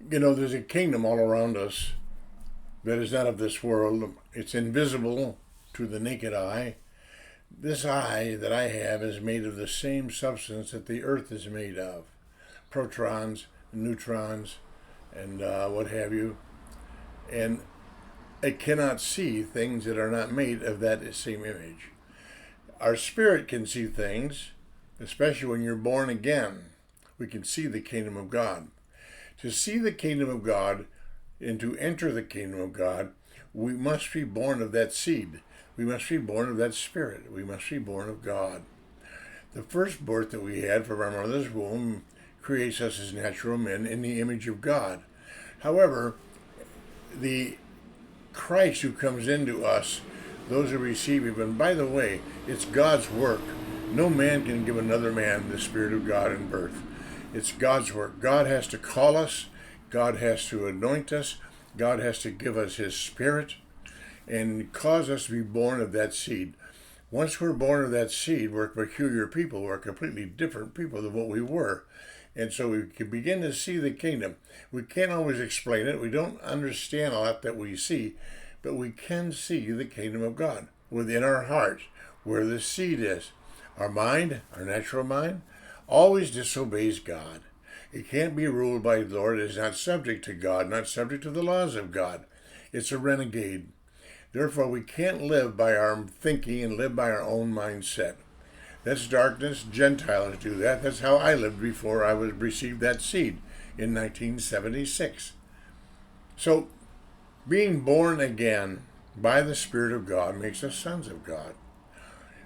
You know, there's a kingdom all around us that is not of this world. It's invisible to the naked eye. This eye that I have is made of the same substance that the earth is made of: protons, neutrons, and what have you. And it cannot see things that are not made of that same image. Our spirit can see things, especially when you're born again. We can see the kingdom of God. To see the kingdom of God and to enter the kingdom of God, we must be born of that seed. We must be born of that spirit. We must be born of God. The first birth that we had from our mother's womb creates us as natural men in the image of God. However, the Christ who comes into us, those who receive him, and by the way, it's God's work. No man can give another man the Spirit of God in birth. It's God's work. God has to call us. God has to anoint us. God has to give us his Spirit and cause us to be born of that seed. Once we're born of that seed, we're a peculiar people. We're completely different people than what we were. And so we can begin to see the kingdom. We can't always explain it. We don't understand a lot that we see, but we can see the kingdom of God within our hearts, where the seed is. Our mind, our natural mind, always disobeys God. It can't be ruled by the Lord. It is not subject to God, not subject to the laws of God. It's a renegade. Therefore, we can't live by our thinking and live by our own mindset. That's darkness. Gentiles do that. That's how I lived before I received that seed in 1976. So, being born again by the Spirit of God makes us sons of God,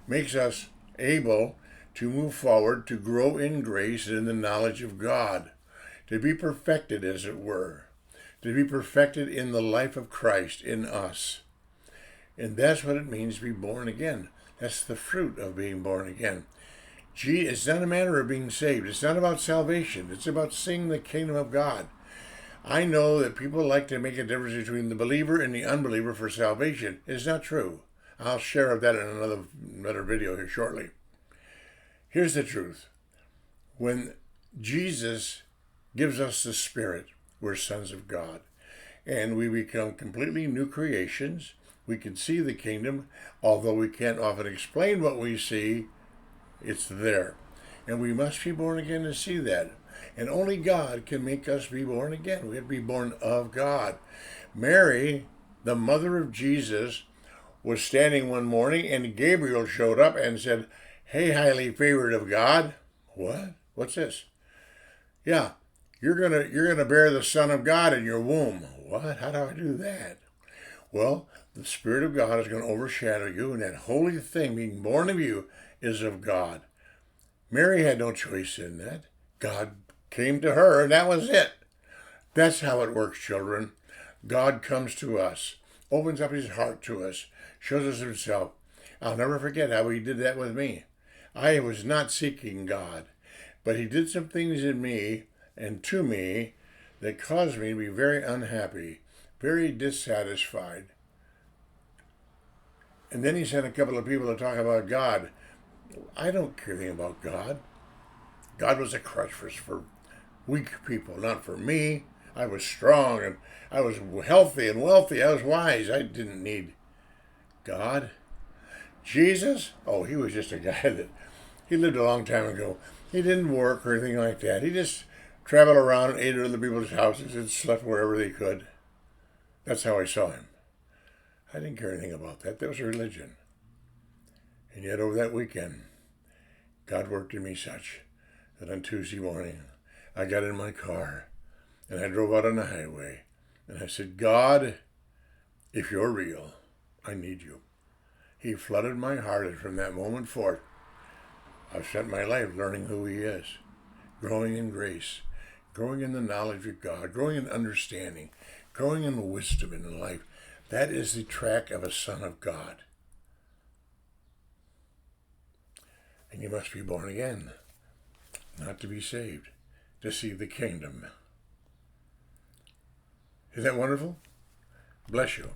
makes us able to move forward, to grow in grace and in the knowledge of God, to be perfected, as it were, to be perfected in the life of Christ in us. And that's what it means to be born again. That's the fruit of being born again. It's not a matter of being saved. It's not about salvation. It's about seeing the kingdom of God. I know that people like to make a difference between the believer and the unbeliever for salvation. It's not true. I'll share that in another video here shortly. Here's the truth. When Jesus gives us the Spirit, we're sons of God. And we become completely new creations. We can see the kingdom, although we can't often explain what we see, it's there. And we must be born again to see that. And only God can make us be born again. We have to be born of God. Mary, the mother of Jesus, was standing one morning and Gabriel showed up and said, "Hey, highly favored of God." What? What's this? Yeah, you're gonna bear the Son of God in your womb. What? How do I do that? Well, the Spirit of God is going to overshadow you, and that holy thing being born of you is of God. Mary had no choice in that. God came to her, and that was it. That's how it works, children. God comes to us, opens up his heart to us, shows us himself. I'll never forget how he did that with me. I was not seeking God, but he did some things in me and to me that caused me to be very unhappy, very dissatisfied. And then he sent a couple of people to talk about God. I don't care anything about God. God was a crutch for weak people, not for me. I was strong and I was healthy and wealthy. I was wise. I didn't need God. Jesus? Oh, he was just a guy that he lived a long time ago. He didn't work or anything like that. He just traveled around and ate at other people's houses and slept wherever they could. That's how I saw him. I didn't care anything about that. That was religion. And yet over that weekend, God worked in me such that on Tuesday morning, I got in my car and I drove out on the highway and I said, "God, if you're real, I need you." He flooded my heart, and from that moment forth, I've spent my life learning who he is, growing in grace, growing in the knowledge of God, growing in understanding, growing in wisdom in life. That is the track of a son of God. And you must be born again, not to be saved, to see the kingdom. Isn't that wonderful? Bless you.